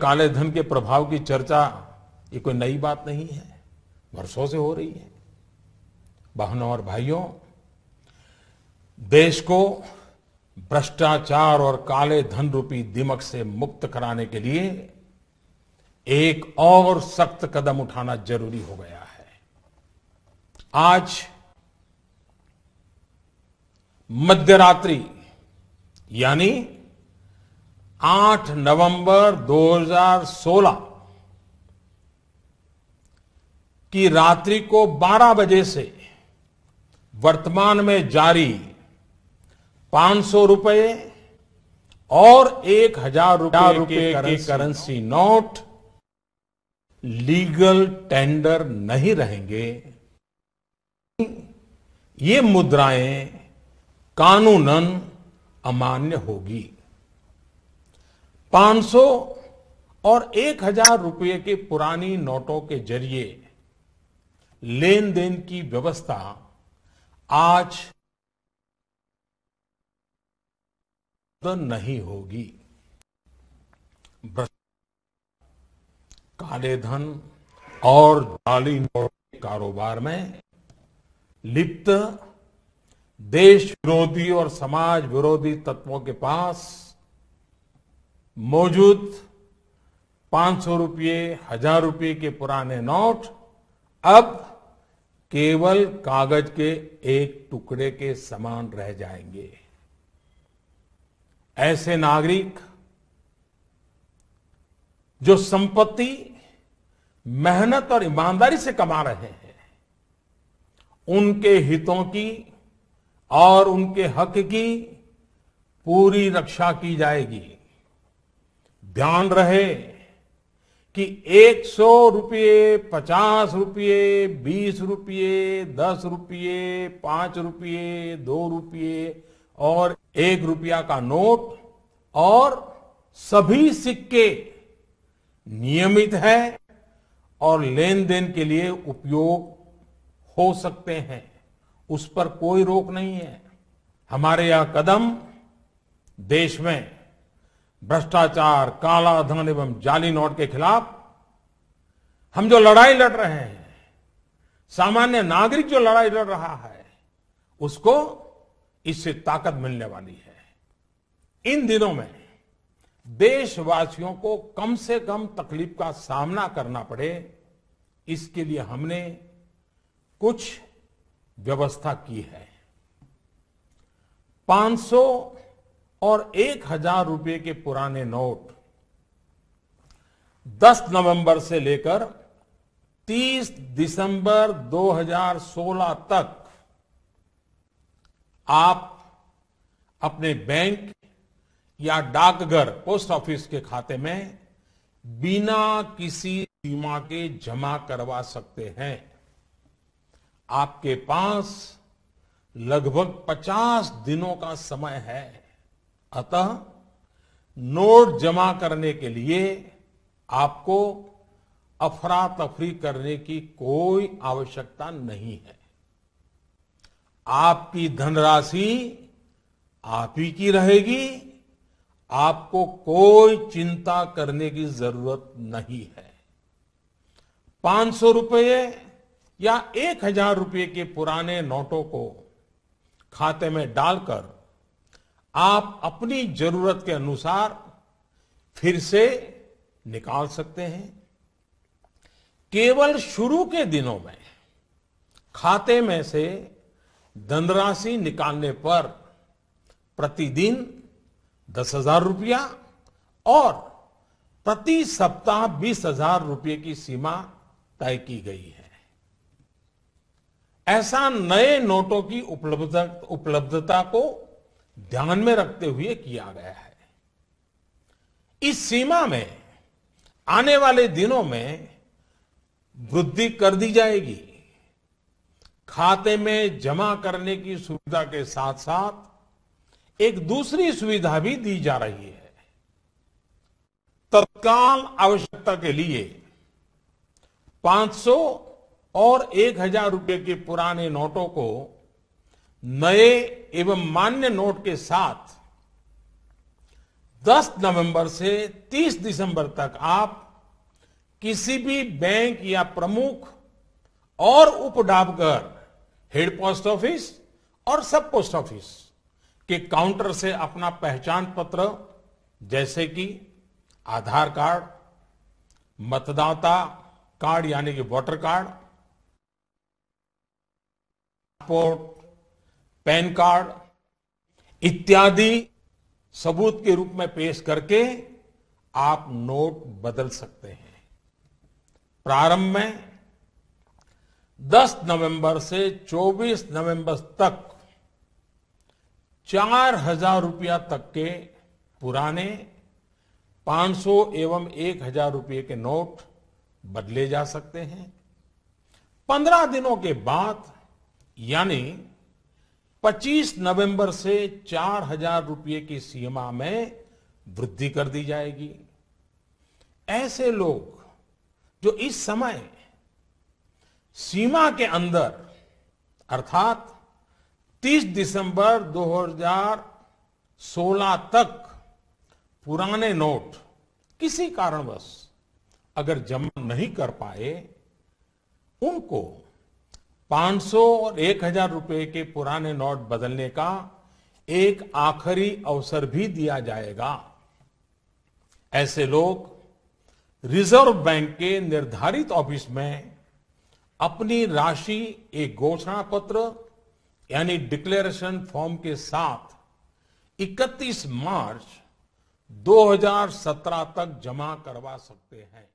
काले धन के प्रभाव की चर्चा ये कोई नई बात नहीं है, वर्षों से हो रही है। बहनों और भाइयों, देश को भ्रष्टाचार और काले धन रूपी दिमक से मुक्त कराने के लिए एक और सख्त कदम उठाना जरूरी हो गया है। आज मध्यरात्रि यानी 8 नवंबर 2016 की रात्रि को 12 बजे से वर्तमान में जारी 500 रुपए और 1000 रुपए के करेंसी नोट लीगल टेंडर नहीं रहेंगे। ये मुद्राएं कानूनन अमान्य होगी। 500 और 1000 रुपए के पुरानी नोटों के जरिए लेन देन की व्यवस्था आज नहीं होगी। काले धन और जाली नोट के कारोबार में लिप्त देश विरोधी और समाज विरोधी तत्वों के पास मौजूद 500 रुपये, 1000 रुपये के पुराने नोट अब केवल कागज के एक टुकड़े के समान रह जाएंगे। ऐसे नागरिक जो संपत्ति मेहनत और ईमानदारी से कमा रहे हैं, उनके हितों की और उनके हक की पूरी रक्षा की जाएगी। ध्यान रहे कि 100 रुपये, 50 रुपये, 20 रुपये, 10 रुपये, 5 रुपये, 2 रुपये और 1 रुपया का नोट और सभी सिक्के नियमित है और लेन देन के लिए उपयोग हो सकते हैं, उस पर कोई रोक नहीं है। हमारे यह कदम देश में भ्रष्टाचार, काला धन एवं जाली नोट के खिलाफ हम जो लड़ाई लड़ रहे हैं, सामान्य नागरिक जो लड़ाई लड़ रहा है, उसको इससे ताकत मिलने वाली है। इन दिनों में देशवासियों को कम से कम तकलीफ का सामना करना पड़े, इसके लिए हमने कुछ व्यवस्था की है। 500 और 1000 रुपये के पुराने नोट 10 नवंबर से लेकर 30 दिसंबर 2016 तक आप अपने बैंक या डाकघर, पोस्ट ऑफिस के खाते में बिना किसी सीमा के जमा करवा सकते हैं। आपके पास लगभग 50 दिनों का समय है। अतः नोट जमा करने के लिए आपको अफरा तफरी करने की कोई आवश्यकता नहीं है। आपकी धनराशि आप ही की रहेगी, आपको कोई चिंता करने की जरूरत नहीं है। 500 रुपये या 1000 रुपये के पुराने नोटों को खाते में डालकर आप अपनी जरूरत के अनुसार फिर से निकाल सकते हैं। केवल शुरू के दिनों में खाते में से धनराशि निकालने पर प्रतिदिन 10,000 रुपया और प्रति सप्ताह 20,000 रुपये की सीमा तय की गई है। ऐसा नए नोटों की उपलब्धता को ध्यान में रखते हुए किया गया है। इस सीमा में आने वाले दिनों में वृद्धि कर दी जाएगी। खाते में जमा करने की सुविधा के साथ साथ एक दूसरी सुविधा भी दी जा रही है। तत्काल आवश्यकता के लिए 500 और 1000 रुपये के पुराने नोटों को नए एवं मान्य नोट के साथ 10 नवंबर से 30 दिसंबर तक आप किसी भी बैंक या प्रमुख और उप डाकघर, हेड पोस्ट ऑफिस और सब पोस्ट ऑफिस के काउंटर से अपना पहचान पत्र जैसे कि आधार कार्ड, मतदाता कार्ड यानी कि voter card, passport, pan card इत्यादि सबूत के रूप में पेश करके आप नोट बदल सकते हैं। प्रारंभ में 10 नवंबर से 24 नवंबर तक 4,000 रुपया तक के पुराने 500 एवं 1,000 रुपये के नोट बदले जा सकते हैं। 15 दिनों के बाद यानी 25 नवंबर से 4,000 रुपये की सीमा में वृद्धि कर दी जाएगी। ऐसे लोग जो इस समय सीमा के अंदर अर्थात 30 दिसंबर 2016 तक पुराने नोट किसी कारणवश अगर जमा नहीं कर पाए, उनको 500 और 1,000 रुपए के पुराने नोट बदलने का एक आखिरी अवसर भी दिया जाएगा। ऐसे लोग रिजर्व बैंक के निर्धारित ऑफिस में अपनी राशि एक घोषणा पत्र यानी डिक्लेरेशन फॉर्म के साथ 31 मार्च 2017 तक जमा करवा सकते हैं।